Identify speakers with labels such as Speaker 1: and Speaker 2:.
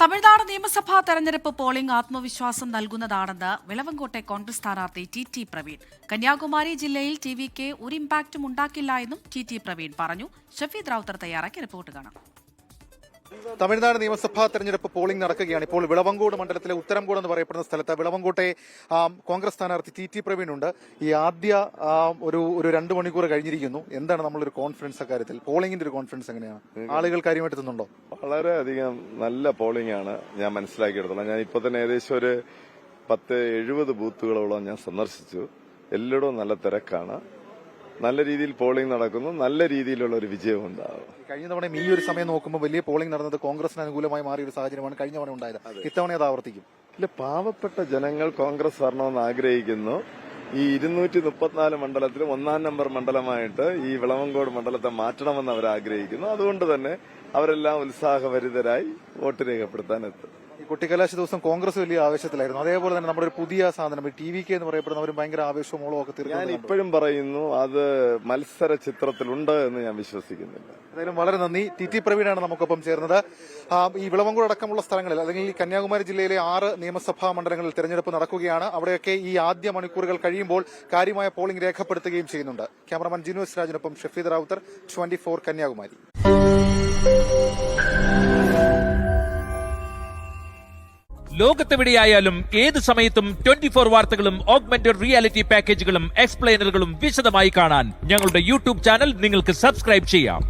Speaker 1: തമിഴ്നാട് നിയമസഭാ തെരഞ്ഞെടുപ്പ് പോളിംഗ് ആത്മവിശ്വാസം നൽകുന്നതാണെന്ന് വിളവങ്കോട്ടെ കോൺഗ്രസ് സ്ഥാനാർത്ഥി ടി പ്രവീൺ. കന്യാകുമാരി ജില്ലയിൽ ടിവിക്ക് ഒരു ഇമ്പാക്റ്റും ഉണ്ടാക്കില്ല എന്നും ടി പ്രവീൺ പറഞ്ഞു. ഷഫീദ് റാവുത്തർ തയ്യാറാക്കിയ റിപ്പോർട്ട് കാണാം.
Speaker 2: തമിഴ്നാട് നിയമസഭാ തെരഞ്ഞെടുപ്പ് പോളിംഗ് നടക്കുകയാണ്. ഇപ്പോൾ വിളവങ്കോട് മണ്ഡലത്തിലെ ഉത്തരംകോട് എന്ന് പറയപ്പെടുന്ന സ്ഥലത്ത് വിളവങ്കോട്ടെ കോൺഗ്രസ് സ്ഥാനാർത്ഥി ടി പ്രവീൺ ഉണ്ട്. ഈ ആദ്യ ഒരു 2 മണിക്കൂർ കഴിഞ്ഞിരിക്കുന്നു. എന്താണ് നമ്മളൊരു കോൺഫിഡൻസ് അക്കാര്യത്തിൽ? പോളിംഗിന്റെ ഒരു കോൺഫിഡൻസ് എങ്ങനെയാണ്? ആളുകൾ കാര്യമായിട്ട് എത്തുന്നുണ്ടോ?
Speaker 3: വളരെയധികം നല്ല പോളിംഗ് ആണ് ഞാൻ മനസ്സിലാക്കിയെടുത്തോളാം. ഞാൻ ഇപ്പൊ തന്നെ ഏകദേശം ഒരു 10-70 ബൂത്തുകളോളം ഞാൻ സന്ദർശിച്ചു. എല്ലായിടവും നല്ല തിരക്കാണ്. നല്ല രീതിയിൽ പോളിംഗ് നടക്കുന്നു. നല്ല രീതിയിലുള്ള ഒരു വിജയം ഉണ്ടാവും.
Speaker 2: കഴിഞ്ഞ തവണ ഈ ഒരു സമയം നോക്കുമ്പോൾ വലിയ പോളിംഗ് നടന്നത് കോൺഗ്രസിന് അനുകൂലമായി മാറിയ ഒരു സാഹചര്യമാണ് കഴിഞ്ഞ തവണ ഉണ്ടായത്. ഇത്തവണ അത് ആവർത്തിക്കും.
Speaker 3: ഇല്ല, പാവപ്പെട്ട ജനങ്ങൾ കോൺഗ്രസ് വരണമെന്ന് ആഗ്രഹിക്കുന്നു. ഈ 234 മണ്ഡലത്തിലും 1-ാം നമ്പർ മണ്ഡലമായിട്ട് ഈ വിളവങ്കോട് മണ്ഡലത്തെ മാറ്റണമെന്ന് അവർ ആഗ്രഹിക്കുന്നു. അതുകൊണ്ട് തന്നെ അവരെല്ലാം ഉത്സാഹഭരിതരായി വോട്ട് രേഖപ്പെടുത്താൻ എത്തും.
Speaker 2: ഈ കുട്ടിക്കലാശ ദിവസം കോൺഗ്രസ് വലിയ ആവേശത്തിലായിരുന്നു. അതേപോലെ തന്നെ നമ്മുടെ ഒരു പുതിയ സാധനം ടി.വി.കെ എന്ന് പറയപ്പെടുന്നവരും ഭയങ്കര ആവേശവും ഒക്കെ
Speaker 3: ഞാൻ
Speaker 2: തീർന്നു.
Speaker 3: ഇപ്പോഴും പറയുന്നു അത് മത്സര ചിത്രത്തിലുണ്ട് എന്ന് ഞാൻ വിശ്വസിക്കുന്നില്ല.
Speaker 2: എന്തായാലും വളരെ നന്ദി. ടി പ്രവീണാണ് നമുക്കൊപ്പം ചേർന്നത്. ഈ വിളവങ്കോട് അടക്കമുള്ള സ്ഥലങ്ങളിൽ അല്ലെങ്കിൽ ഈ കന്യാകുമാരി ജില്ലയിലെ 6 നിയമസഭാ മണ്ഡലങ്ങളിൽ തെരഞ്ഞെടുപ്പ് നടക്കുകയാണ്. അവിടെയൊക്കെ ഈ ആദ്യ മണിക്കൂറുകൾ കഴിയുമ്പോൾ കാര്യമായ പോളിംഗ് രേഖപ്പെടുത്തുകയും ചെയ്യുന്നുണ്ട്. ക്യാമറമാൻ ജിനോസ് രാജിനൊപ്പം ഷഫീദ് റാവുത്തർ, 24 കന്യാകുമാരി.
Speaker 4: ലോകത്തെവിടെയായാലും ഏത് സമയത്തും 24 വാർത്തകളും ഓഗ്മെന്റഡ് റിയാലിറ്റി പാക്കേജുകളും എക്സ്പ്ലെയിനറുകളും വിശദമായി കാണാൻ ഞങ്ങളുടെ യൂട്യൂബ് ചാനൽ നിങ്ങൾക്ക് സബ്സ്ക്രൈബ് ചെയ്യാം.